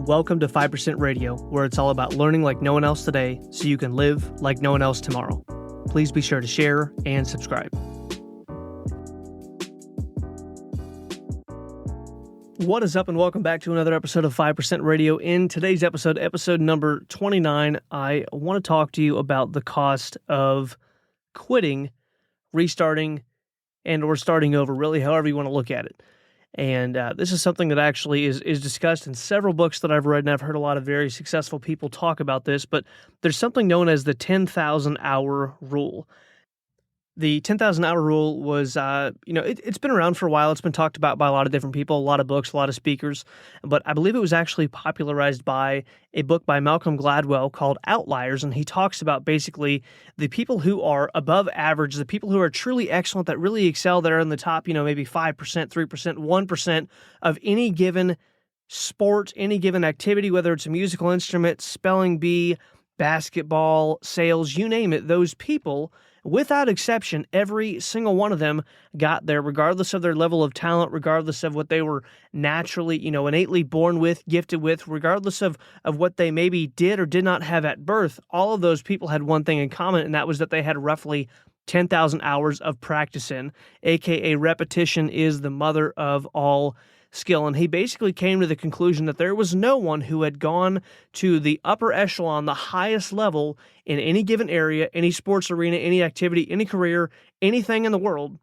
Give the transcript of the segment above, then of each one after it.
Welcome to 5% Radio, where it's all about learning like no one else today so you can live like no one else tomorrow. Please be sure to share and subscribe. What is up, and welcome back to another episode of 5% Radio. In today's episode, episode number 29, I want to talk to you about the cost of quitting, restarting, and or starting over, really, however you want to look at it. And this is something that actually is discussed in several books that I've read, and I've heard a lot of very successful people talk about this, but there's something known as the 10,000 hour rule. The 10,000 hour rule was, it's been around for a while. It's been talked about by a lot of different people, a lot of books, a lot of speakers, but I believe it was actually popularized by a book by Malcom Gladwell called Outliers, and he talks about basically the people who are above average, the people who are truly excellent, that really excel, that are in the top, maybe 5%, 3%, 1% of any given sport, any given activity, whether it's a musical instrument, spelling bee, basketball, sales, you name it, those people, without exception, every single one of them got there, regardless of their level of talent, regardless of what they were naturally, innately born with, gifted with, regardless of what they maybe did or did not have at birth. All of those people had one thing in common, and that was that they had roughly 10,000 hours of practice in, aka repetition is the mother of all skill. And he basically came to the conclusion that there was no one who had gone to the upper echelon, the highest level in any given area, any sports arena, any activity, any career, anything in the world,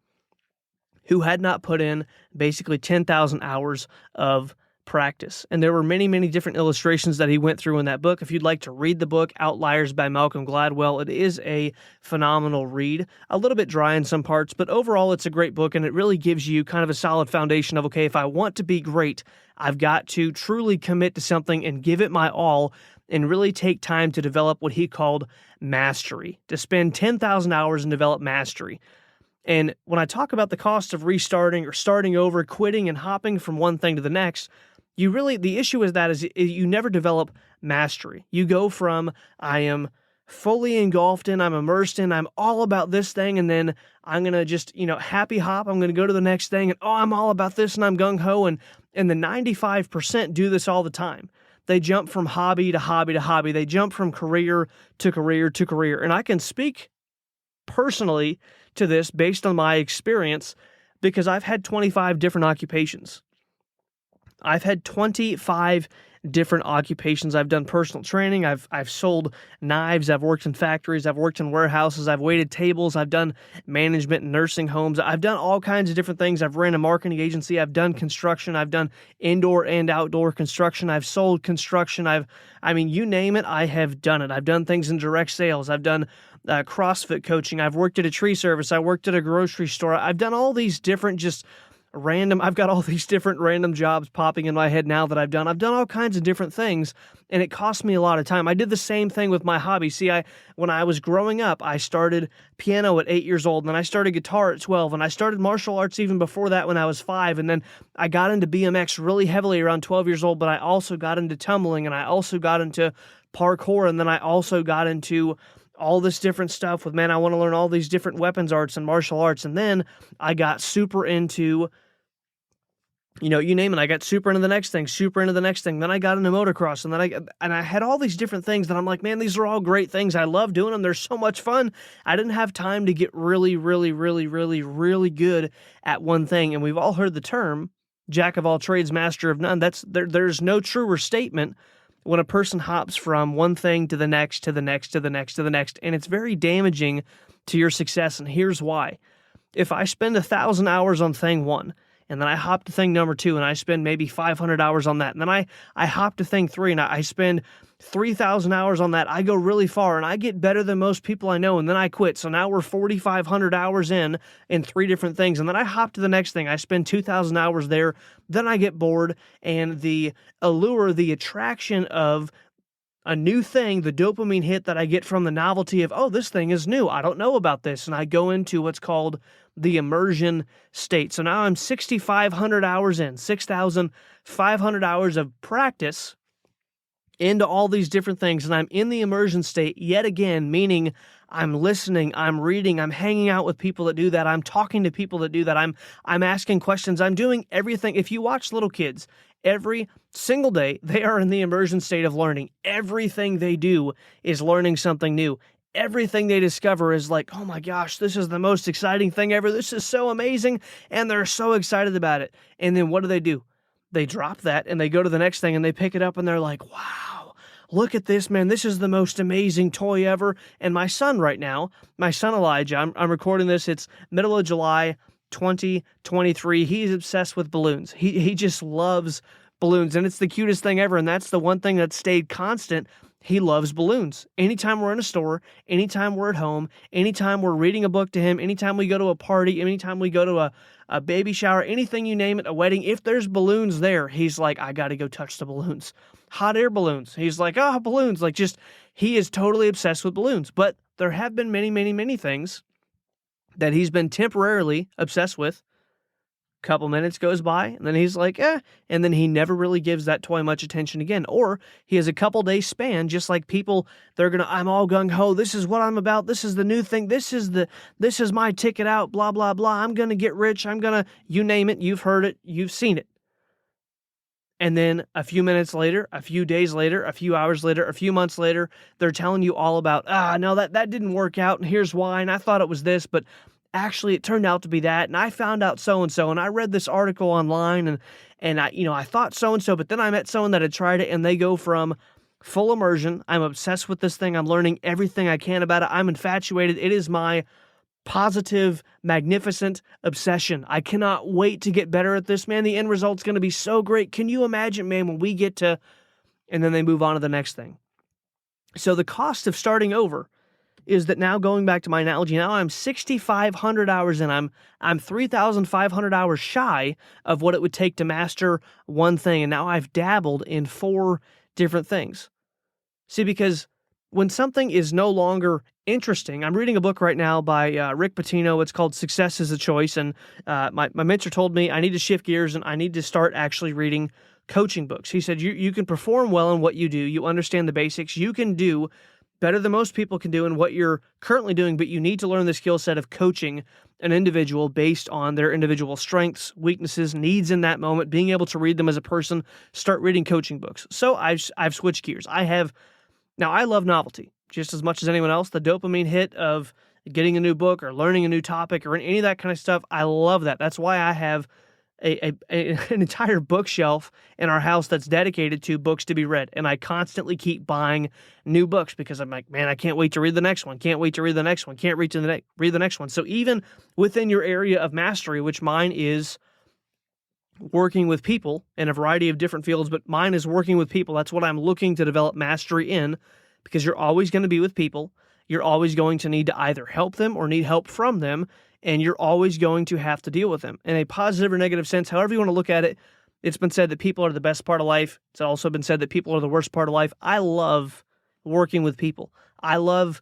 who had not put in basically 10,000 hours of practice. And there were many, many different illustrations that he went through in that book. If you'd like to read the book, Outliers by Malcom Gladwell, it is a phenomenal read. A little bit dry in some parts, but overall it's a great book, and it really gives you kind of a solid foundation of, okay, if I want to be great, I've got to truly commit to something and give it my all and really take time to develop what he called mastery, to spend 10,000 hours and develop mastery. And when I talk about the cost of restarting or starting over, quitting and hopping from one thing to the next, the issue is you never develop mastery. You go from, I am fully engulfed in, I'm immersed in, I'm all about this thing, and then I'm going to just, happy hop, I'm going to go to the next thing, and I'm all about this, and I'm gung-ho, and the 95% do this all the time. They jump from hobby to hobby to hobby. They jump from career to career to career. And I can speak personally to this based on my experience because I've had 25 different occupations. I've had 25 different occupations. I've done personal training. I've sold knives. I've worked in factories. I've worked in warehouses. I've waited tables. I've done management in nursing homes. I've done all kinds of different things. I've ran a marketing agency. I've done construction. I've done indoor and outdoor construction. I've sold construction. You name it, I have done it. I've done things in direct sales. I've done CrossFit coaching. I've worked at a tree service. I worked at a grocery store. I've done all these different I've got all these different random jobs popping in my head now that I've done all kinds of different things, and it cost me a lot of time. I did the same thing with my hobby. See, when I was growing up, I started piano at 8 years old, and then I started guitar at 12, and I started martial arts even before that when I was 5, and then I got into BMX really heavily around 12 years old, but I also got into tumbling, and I also got into parkour, and then I also got into all this different stuff with, I want to learn all these different weapons arts and martial arts, and then I got super into you name it. I got super into the next thing. Then I got into motocross, and then I had all these different things that I'm like, man, these are all great things. I love doing them. They're so much fun. I didn't have time to get really, really, really, really, really good at one thing. And we've all heard the term jack of all trades, master of none. There's no truer statement when a person hops from one thing to the next, to the next, to the next, to the next. And it's very damaging to your success. And here's why. If I spend 1,000 hours on thing one, and then I hop to thing number 2, and I spend maybe 500 hours on that. And then I hop to thing 3, and I spend 3,000 hours on that. I go really far, and I get better than most people I know, and then I quit. So now we're 4,500 hours in 3 different things. And then I hop to the next thing. I spend 2,000 hours there. Then I get bored, and the allure, the attraction of a new thing, the dopamine hit that I get from the novelty of, oh, this thing is new, I don't know about this, and I go into what's called the immersion state. So now I'm 6,500 hours in, 6,500 hours of practice into all these different things, and I'm in the immersion state yet again, meaning I'm listening, I'm reading, I'm hanging out with people that do that, I'm talking to people that do that, I'm asking questions, I'm doing everything. If you watch little kids, Every single day, they are in the immersion state of learning. Everything they do is learning something new. Everything they discover is like, oh my gosh, this is the most exciting thing ever. This is so amazing. And they're so excited about it. And then what do? They drop that and they go to the next thing and they pick it up and they're like, wow, look at this, man. This is the most amazing toy ever. And my son right now, my son Elijah, I'm recording this. It's middle of July, 2023. He's obsessed with balloons. He just loves balloons, and it's the cutest thing ever. And that's the one thing that stayed constant. He loves balloons. Anytime we're in a store, anytime we're at home, anytime we're reading a book to him, anytime we go to a party, anytime we go to a baby shower, anything you name it, a wedding, if there's balloons there, he's like, I got to go touch the balloons. Hot air balloons. He's like, oh, balloons. Like, just, he is totally obsessed with balloons. But there have been many, many, many things that he's been temporarily obsessed with. Couple minutes goes by, and then he's like, and then he never really gives that toy much attention again. Or he has a couple days span, just like people, I'm all gung-ho, this is what I'm about, this is the new thing, this is my ticket out, blah, blah, blah, I'm gonna get rich, you name it, you've heard it, you've seen it. And then a few minutes later, a few days later, a few hours later, a few months later, they're telling you all about, no, that didn't work out, and here's why, and I thought it was this, but actually it turned out to be that, and I found out so-and-so, and I read this article online, and I thought so-and-so, but then I met someone that had tried it, and they go from full immersion, I'm obsessed with this thing, I'm learning everything I can about it, I'm infatuated, it is my positive, magnificent obsession. I cannot wait to get better at this, man. The end result's going to be so great. Can you imagine, man, when we get to, and then they move on to the next thing. So the cost of starting over is that now, going back to my analogy, now I'm 6,500 hours in, I'm 3,500 hours shy of what it would take to master one thing, and now I've dabbled in 4 different things. See, because when something is no longer interesting, I'm reading a book right now by Rick Pitino. It's called Success is a Choice, and my mentor told me I need to shift gears and I need to start actually reading coaching books. He said, you can perform well in what you do, you understand the basics, you can do better than most people can do in what you're currently doing, but you need to learn the skill set of coaching an individual based on their individual strengths, weaknesses, needs in that moment, being able to read them as a person, start reading coaching books. So I've switched gears. Now I love novelty just as much as anyone else. The dopamine hit of getting a new book or learning a new topic or any of that kind of stuff, I love that. That's why I have an entire bookshelf in our house that's dedicated to books to be read. And I constantly keep buying new books because I'm like, man, I can't wait to read the next one. Can't wait to read the next one. Can't read the next one. So even within your area of mastery, which mine is working with people in a variety of different fields, but mine is working with people. That's what I'm looking to develop mastery in, because you're always going to be with people. You're always going to need to either help them or need help from them. And you're always going to have to deal with them in a positive or negative sense. However you want to look at it, it's been said that people are the best part of life. It's also been said that people are the worst part of life. I love working with people. I love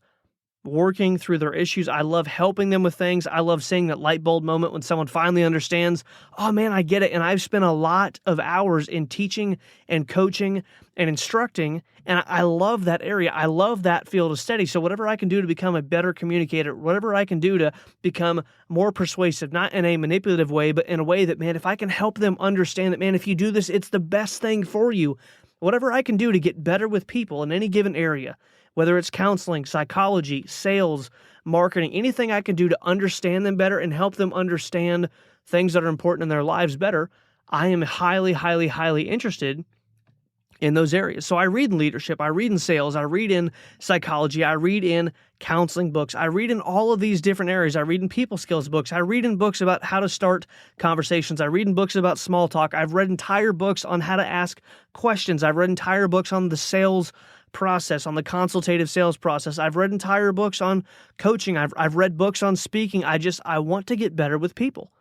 working through their issues. I love helping them with things. I love seeing that light bulb moment when someone finally understands, oh man, I get it. And I've spent a lot of hours in teaching and coaching and instructing, and I love that area. I love that field of study. So whatever I can do to become a better communicator, whatever I can do to become more persuasive, not in a manipulative way, but in a way that, man, if I can help them understand that, man, if you do this, it's the best thing for you. Whatever I can do to get better with people in any given area, whether it's counseling, psychology, sales, marketing, anything I can do to understand them better and help them understand things that are important in their lives better, I am highly, highly, highly interested in those areas. So I read in leadership, I read in sales, I read in psychology, I read in counseling books, I read in all of these different areas. I read in people skills books, I read in books about how to start conversations, I read in books about small talk, I've read entire books on how to ask questions, I've read entire books on the sales process, on the consultative sales process, I've read entire books on coaching, I've read books on speaking. I want to get better with people.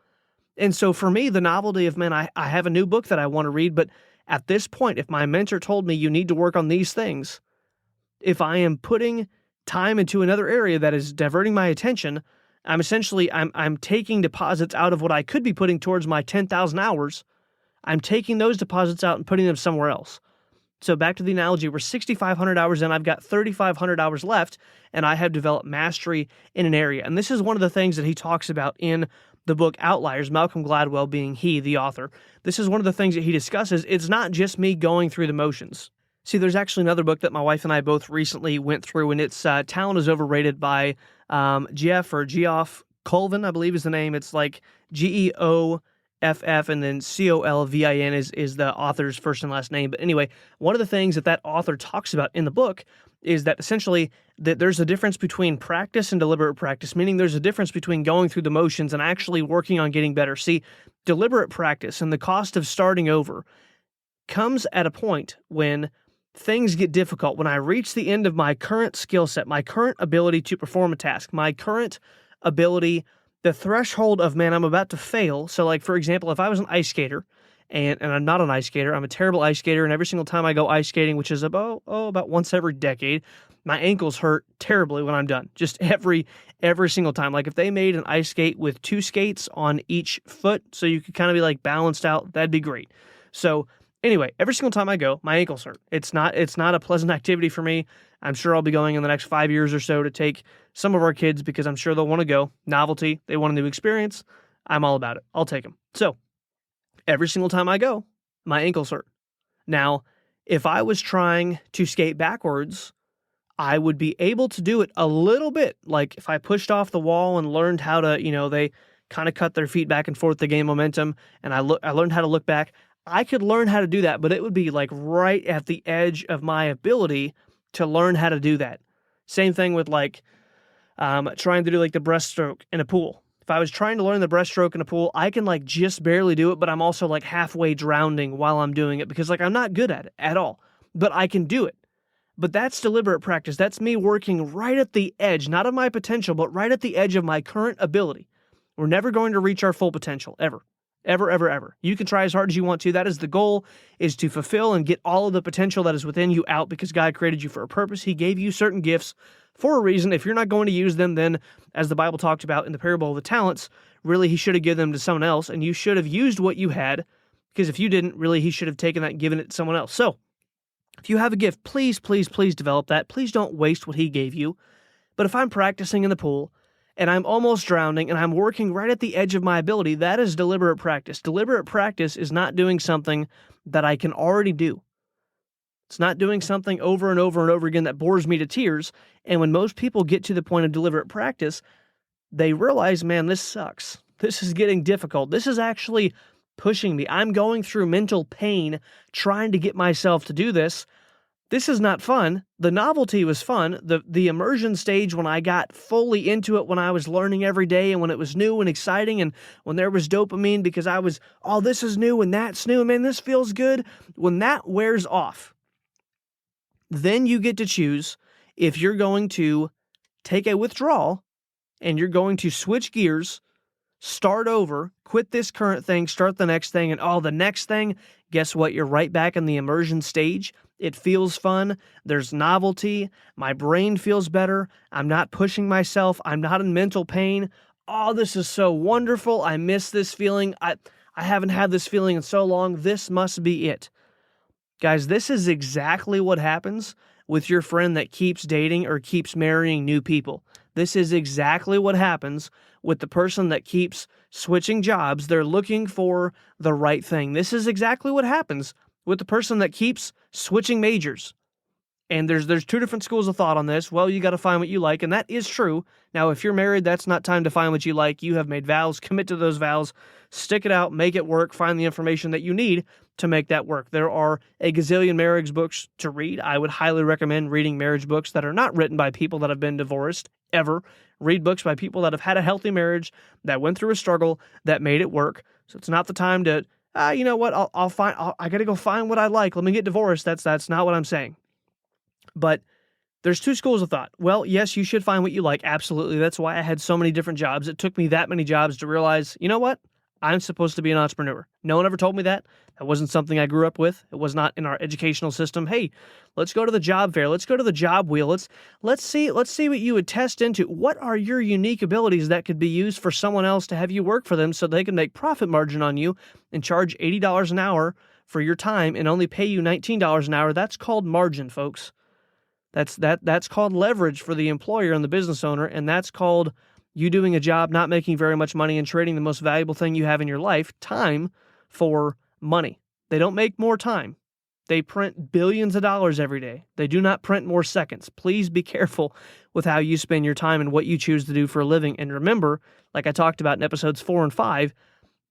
And so for me, the novelty of, man, I have a new book that I want to read, but at this point, if my mentor told me you need to work on these things, if I am putting time into another area that is diverting my attention, I'm taking deposits out of what I could be putting towards my 10,000 hours. I'm taking those deposits out and putting them somewhere else. So back to the analogy, we're 6,500 hours in, I've got 3,500 hours left, and I have developed mastery in an area. And this is one of the things that he talks about in the book Outliers, Malcom Gladwell being the author, this is one of the things that he discusses. It's not just me going through the motions. See, there's actually another book that my wife and I both recently went through, and it's Talent is Overrated by Geoff Colvin, I believe is the name. It's like Geoff and then Colvin is the author's first and last name. But anyway, one of the things that author talks about in the book is that essentially that there's a difference between practice and deliberate practice, meaning there's a difference between going through the motions and actually working on getting better. See, deliberate practice and the cost of starting over comes at a point when things get difficult, when I reach the end of my current skill set, my current ability to perform a task, my current ability, the threshold of, man, I'm about to fail. So like, for example, if I was an ice skater, and I'm not an ice skater, I'm a terrible ice skater, and every single time I go ice skating, which is about once every decade, my ankles hurt terribly when I'm done. Just every single time. Like if they made an ice skate with 2 skates on each foot, so you could kind of be like balanced out, that'd be great. So anyway, every single time I go, my ankles hurt. It's not a pleasant activity for me. I'm sure I'll be going in the next 5 years or so to take some of our kids because I'm sure they'll want to go. Novelty, they want a new experience. I'm all about it. I'll take them. So every single time I go, my ankles hurt. Now, if I was trying to skate backwards, I would be able to do it a little bit. Like if I pushed off the wall and learned how to, they kind of cut their feet back and forth to gain momentum, and I learned how to look back. I could learn how to do that, but it would be like right at the edge of my ability to learn how to do that. Same thing with like trying to do like the breaststroke in a pool. If I was trying to learn the breaststroke in a pool, I can like just barely do it, but I'm also like halfway drowning while I'm doing it because like I'm not good at it at all, but I can do it. But that's deliberate practice. That's me working right at the edge, not of my potential, but right at the edge of my current ability. We're never going to reach our full potential, ever. Ever, ever, ever. You can try as hard as you want to. That is the goal, is to fulfill and get all of the potential that is within you out because God created you for a purpose. He gave you certain gifts for a reason. If you're not going to use them, then, as the Bible talked about in the parable of the talents, really he should have given them to someone else, and you should have used what you had, because if you didn't, really he should have taken that and given it to someone else. So, if you have a gift, please, please, please develop that. Please don't waste what he gave you. But if I'm practicing in the pool, and I'm almost drowning, and I'm working right at the edge of my ability, that is deliberate practice. Deliberate practice is not doing something that I can already do. It's not doing something over and over and over again that bores me to tears. And when most people get to the point of deliberate practice, they realize, man, this sucks. This is getting difficult. This is actually pushing me. I'm going through mental pain trying to get myself to do this. This is not fun. The novelty was fun. The immersion stage, when I got fully into it, when I was learning every day and when it was new and exciting and when there was dopamine because I was, oh, this is new and that's new, man, this feels good. When that wears off, then you get to choose if you're going to take a withdrawal and you're going to switch gears, start over, quit this current thing, start the next thing, and the next thing, guess what? You're right back in the immersion stage. It feels fun. There's novelty. My brain feels better. I'm not pushing myself. I'm not in mental pain. Oh, this is so wonderful. I miss this feeling. I haven't had this feeling in so long. This must be it. Guys, this is exactly what happens with your friend that keeps dating or keeps marrying new people. This is exactly what happens with the person that keeps switching jobs. They're looking for the right thing. This is exactly what happens with the person that keeps switching majors. And there's 2 different schools of thought on this. Well, you got to find what you like, and that is true. Now, if you're married, that's not time to find what you like. You have made vows. Commit to those vows. Stick it out. Make it work. Find the information that you need to make that work. There are a gazillion marriage books to read. I would highly recommend reading marriage books that are not written by people that have been divorced, ever. Read books by people that have had a healthy marriage, that went through a struggle, that made it work. So it's not the time to, you know what, I got to go find what I like. Let me get divorced. That's not what I'm saying. But there's 2 schools of thought. Well, yes, you should find what you like. Absolutely. That's why I had so many different jobs. It took me that many jobs to realize, you know what? I'm supposed to be an entrepreneur. No one ever told me that. That wasn't something I grew up with. It was not in our educational system. Hey, let's go to the job fair. Let's go to the job wheel. Let's see what you would test into. What are your unique abilities that could be used for someone else to have you work for them so they can make profit margin on you and charge $80 an hour for your time and only pay you $19 an hour? That's called margin, folks. That's called leverage for the employer and the business owner, and that's called You doing a job, not making very much money, and trading the most valuable thing you have in your life, time, for money. They don't make more time. They print billions of dollars every day. They do not print more seconds. Please be careful with how you spend your time and what you choose to do for a living. And remember, like I talked about in episodes 4 and 5,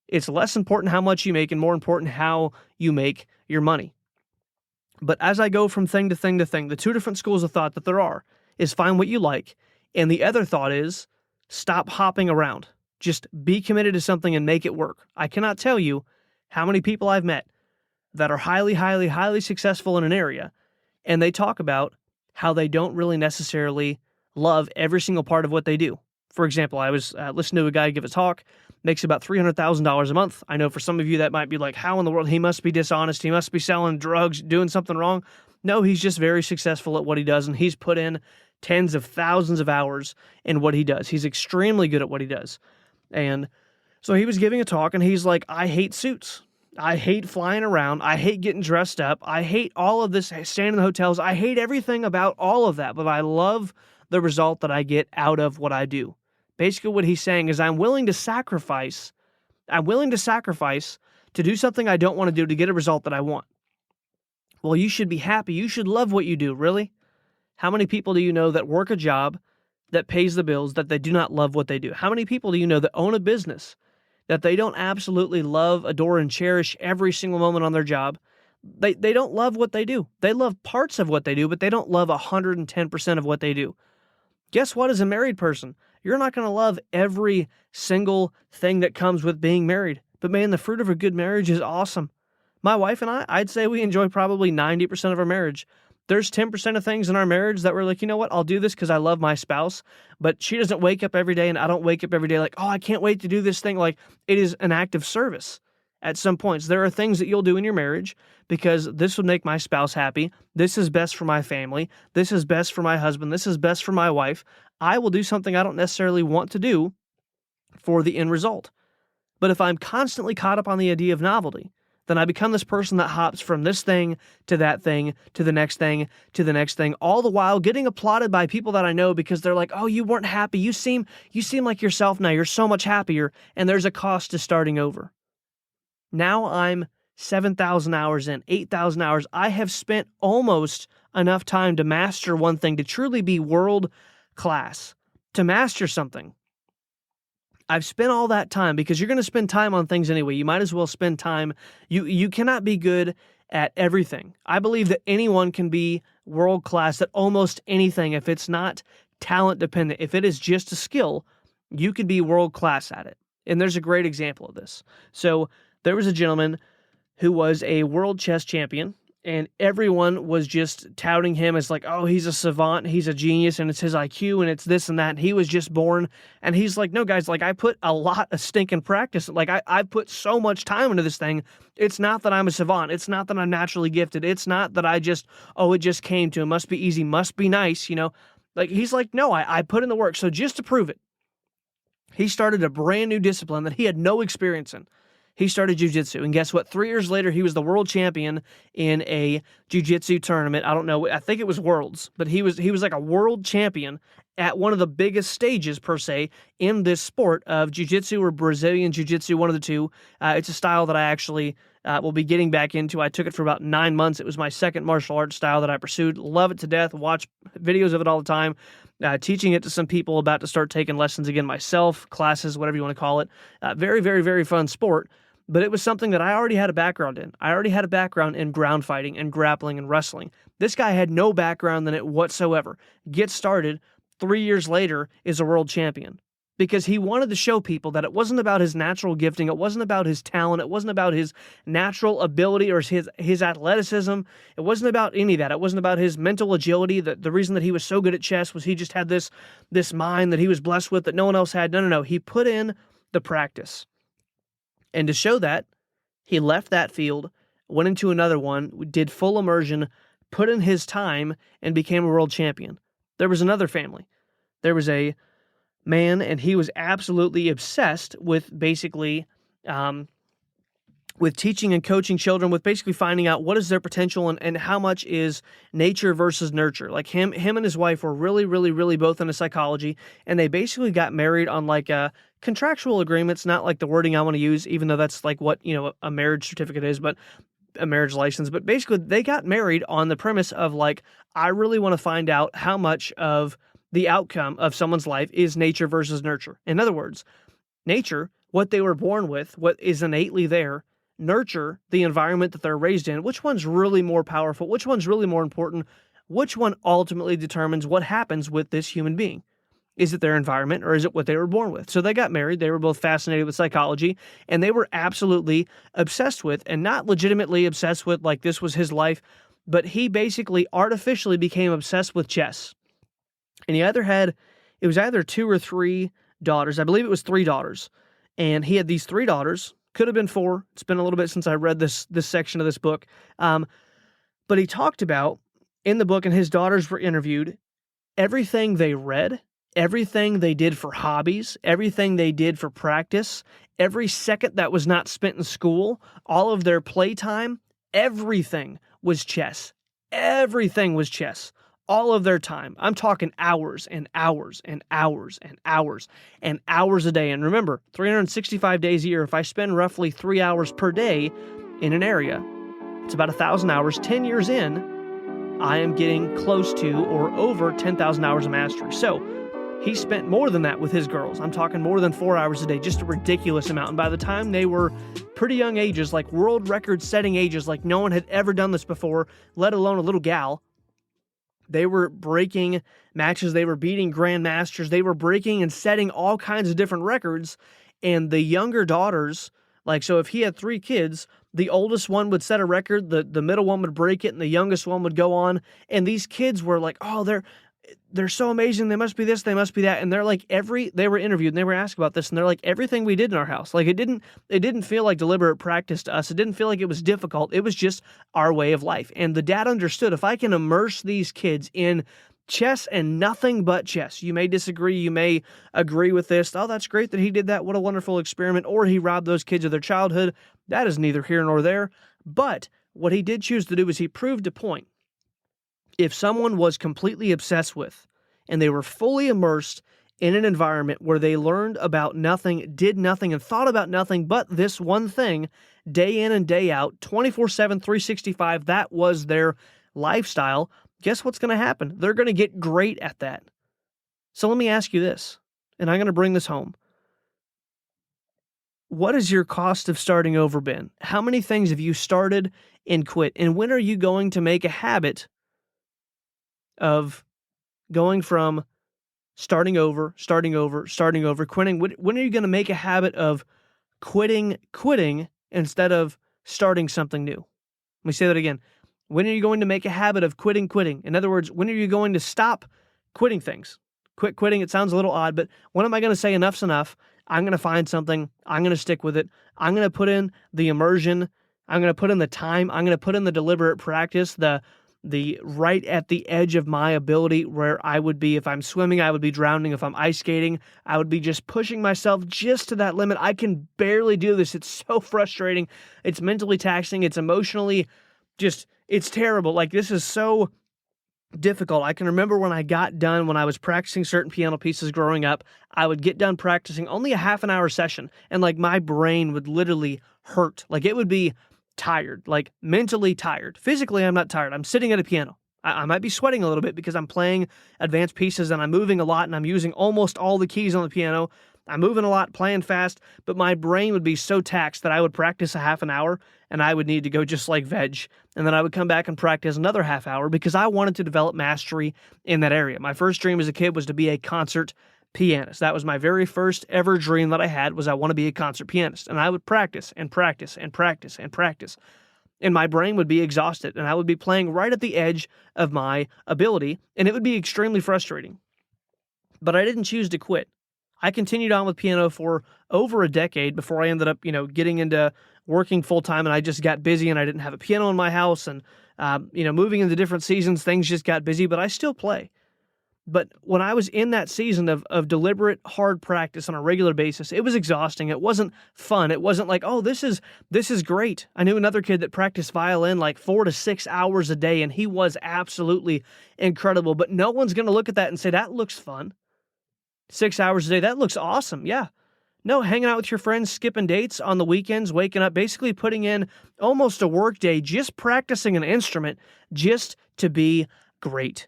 it's less important how much you make and more important how you make your money. But as I go from thing to thing to thing, the two different schools of thought that there are is find what you like. And the other thought is stop hopping around. Just be committed to something and make it work. I cannot tell you how many people I've met that are highly, highly, highly successful in an area, and they talk about how they don't really necessarily love every single part of what they do. For example, I was listening to a guy give a talk, makes about $300,000 a month. I know for some of you that might be like, how in the world? He must be dishonest. He must be selling drugs, doing something wrong. No, he's just very successful at what he does, and he's put in tens of thousands of hours in what he does. He's extremely good at what he does. And so he was giving a talk, and he's like, I hate suits. I hate flying around. I hate getting dressed up. I hate all of this, staying in the hotels. I hate everything about all of that, but I love the result that I get out of what I do. Basically, what he's saying is I'm willing to sacrifice to do something I don't want to do to get a result that I want. Well, you should be happy. You should love what you do, really. How many people do you know that work a job that pays the bills that they do not love what they do? How many people do you know that own a business that they don't absolutely love, adore, and cherish every single moment on their job? They don't love what they do. They love parts of what they do, but they don't love 110% of what they do. Guess what? As a married person, you're not going to love every single thing that comes with being married. But man, the fruit of a good marriage is awesome. My wife and I'd say we enjoy probably 90% of our marriage. There's 10% of things in our marriage that we're like, you know what, I'll do this because I love my spouse, but she doesn't wake up every day and I don't wake up every day like, oh, I can't wait to do this thing. Like, it is an act of service at some points. There are things that you'll do in your marriage because this would make my spouse happy. This is best for my family. This is best for my husband. This is best for my wife. I will do something I don't necessarily want to do for the end result. But if I'm constantly caught up on the idea of novelty, then I become this person that hops from this thing to that thing, to the next thing, to the next thing, all the while getting applauded by people that I know because they're like, oh, you weren't happy. You seem like yourself now. You're so much happier. And there's a cost to starting over. Now I'm 7,000 hours in, 8,000 hours. I have spent almost enough time to master one thing, to truly be world class, to master something. I've spent all that time because you're going to spend time on things anyway. You might as well spend time. You cannot be good at everything. I believe that anyone can be world class at almost anything if it's not talent dependent. If it is just a skill, you can be world class at it. And there's a great example of this. So there was a gentleman who was a world chess champion, and everyone was just touting him as like, oh, he's a savant, he's a genius, and it's his IQ, and it's this and that, and he was just born. And he's like, no, guys, like, I put a lot of stinking practice. Like, I put so much time into this thing. It's not that I'm a savant. It's not that I'm naturally gifted. It's not that it just came to him. Must be easy, must be nice, you know? Like, he's like, no, I put in the work. So just to prove it, he started a brand new discipline that he had no experience in. He started jiu-jitsu, and guess what? 3 years later, he was the world champion in a jiu-jitsu tournament. I don't know. I think it was Worlds, but he was like a world champion at one of the biggest stages, per se, in this sport of jiu-jitsu or Brazilian jiu-jitsu, one of the two. It's a style that I actually will be getting back into. I took it for about 9 months. It was my second martial arts style that I pursued. Love it to death. Watch videos of it all the time. Teaching it to some people, about to start taking lessons again myself, classes, whatever you want to call it. Very, very, very fun sport. But it was something that I already had a background in. I already had a background in ground fighting and grappling and wrestling. This guy had no background in it whatsoever. Gets started, 3 years later, is a world champion. Because he wanted to show people that it wasn't about his natural gifting, it wasn't about his talent, it wasn't about his natural ability or his athleticism. It wasn't about any of that. It wasn't about his mental agility. The reason that he was so good at chess was he just had this mind that he was blessed with that no one else had. No. He put in the practice. And to show that, he left that field, went into another one, did full immersion, put in his time, and became a world champion. There was another family. There was a man, and he was absolutely obsessed with basically with teaching and coaching children, with basically finding out what is their potential and how much is nature versus nurture. Like him and his wife were really, really, really both into psychology, and they basically got married on like contractual agreements, not like the wording I want to use, even though that's like what, a marriage certificate is, but a marriage license. But basically they got married on the premise of like, I really want to find out how much of the outcome of someone's life is nature versus nurture. In other words, nature, what they were born with, what is innately there; nurture, the environment that they're raised in. Which one's really more powerful? Which one's really more important? Which one ultimately determines what happens with this human being? Is it their environment, or is it what they were born with? So they got married. They were both fascinated with psychology, and they were absolutely obsessed with, and not legitimately obsessed with like this was his life, but he basically artificially became obsessed with chess. And it was either 2 or 3 daughters. I believe it was 3 daughters. And he had these 3 daughters. Could have been 4. It's been a little bit since I read this section of this book. But he talked about, in the book, and his daughters were interviewed, everything they read, everything they did for hobbies, everything they did for practice, every second that was not spent in school, all of their playtime, everything was chess. Everything was chess. All of their time. I'm talking hours and hours and hours and hours and hours a day. And remember, 365 days a year, if I spend roughly 3 hours per day in an area, it's about 1,000 hours. 10 years in, I am getting close to or over 10,000 hours of mastery. So he spent more than that with his girls. I'm talking more than 4 hours a day, just a ridiculous amount. And by the time they were pretty young ages, like world record setting ages, like no one had ever done this before, let alone a little gal, they were breaking matches. They were beating grandmasters. They were breaking and setting all kinds of different records. And the younger daughters, like, so if he had 3 kids, the oldest one would set a record, the middle one would break it, and the youngest one would go on. And these kids were like, oh, they're so amazing. They must be this, they must be that. And they're like they were interviewed and they were asked about this, and they're like, everything we did in our house, like it didn't feel like deliberate practice to us. It didn't feel like it was difficult. It was just our way of life. And the dad understood, if I can immerse these kids in chess and nothing but chess. You may disagree. You may agree with this. Oh, that's great that he did that. What a wonderful experiment. Or he robbed those kids of their childhood. That is neither here nor there. But what he did choose to do is he proved a point. If someone was completely obsessed with, and they were fully immersed in an environment where they learned about nothing, did nothing, and thought about nothing but this one thing, day in and day out, 24/7, 365, that was their lifestyle, guess what's going to happen? They're going to get great at that. So let me ask you this, and I'm going to bring this home. What has your cost of starting over been? How many things have you started and quit? And when are you going to make a habit of going from starting over, quitting? When are you going to make a habit of quitting instead of starting something new? Let me say that again. When are you going to make a habit of quitting? In other words, when are you going to stop quitting things? Quitting, it sounds a little odd, but when am I going to say enough's enough? I'm going to find something. I'm going to stick with it. I'm going to put in the immersion. I'm going to put in the time. I'm going to put in the deliberate practice, the right at the edge of my ability, where I would be, if I'm swimming, I would be drowning. If I'm ice skating, I would be just pushing myself just to that limit. I can barely do this. It's so frustrating. It's mentally taxing. It's emotionally it's terrible. Like, this is so difficult. I can remember when I was practicing certain piano pieces growing up, I would get done practicing only a half an hour session, and like my brain would literally hurt. Like, it would be tired, like mentally tired. Physically, I'm not tired. I'm sitting at a piano. I might be sweating a little bit because I'm playing advanced pieces and I'm moving a lot and I'm using almost all the keys on the piano. I'm moving a lot, playing fast, but my brain would be so taxed that I would practice a half an hour and I would need to go just like veg. And then I would come back and practice another half hour because I wanted to develop mastery in that area. My first dream as a kid was to be a concert pianist. That was my very first ever dream that I had, was I want to be a concert pianist. And I would practice and practice and practice and practice. And my brain would be exhausted and I would be playing right at the edge of my ability, and it would be extremely frustrating. But I didn't choose to quit. I continued on with piano for over a decade before I ended up, getting into working full-time, and I just got busy and I didn't have a piano in my house, and, moving into different seasons, things just got busy, but I still play. But when I was in that season of deliberate, hard practice on a regular basis, it was exhausting. It wasn't fun. It wasn't like, oh, this is great. I knew another kid that practiced violin like 4 to 6 hours a day, and he was absolutely incredible. But no one's going to look at that and say, that looks fun. 6 hours a day, that looks awesome. Yeah. No, hanging out with your friends, skipping dates on the weekends, waking up, basically putting in almost a work day, just practicing an instrument just to be great.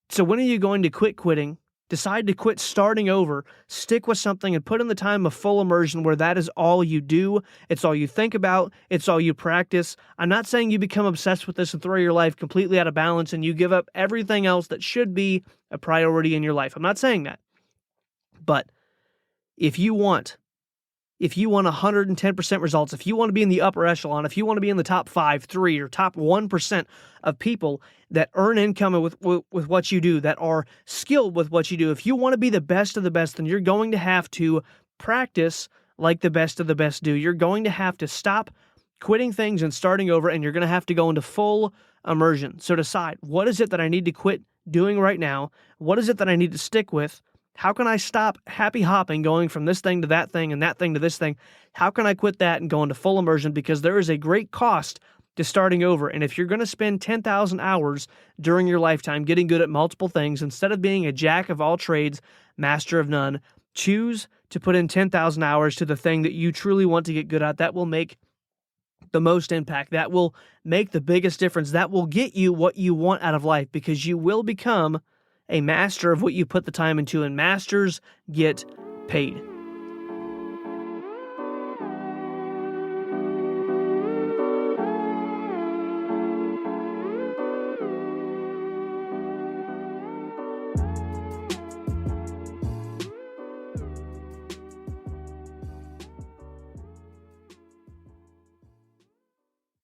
So when are you going to quit quitting, decide to quit starting over, stick with something, and put in the time of full immersion where that is all you do, it's all you think about, it's all you practice? I'm not saying you become obsessed with this and throw your life completely out of balance and you give up everything else that should be a priority in your life. I'm not saying that. But if you want 110% results, if you want to be in the upper echelon, if you want to be in the top 5, 3, or top 1% of people that earn income with what you do, that are skilled with what you do, if you want to be the best of the best, then you're going to have to practice like the best of the best do. You're going to have to stop quitting things and starting over, and you're going to have to go into full immersion. So decide, what is it that I need to quit doing right now? What is it that I need to stick with? How can I stop happy hopping, going from this thing to that thing and that thing to this thing? How can I quit that and go into full immersion? Because there is a great cost to starting over. And if you're going to spend 10,000 hours during your lifetime getting good at multiple things, instead of being a jack of all trades, master of none, choose to put in 10,000 hours to the thing that you truly want to get good at. That will make the most impact. That will make the biggest difference. That will get you what you want out of life, because you will become a master of what you put the time into, and masters get paid.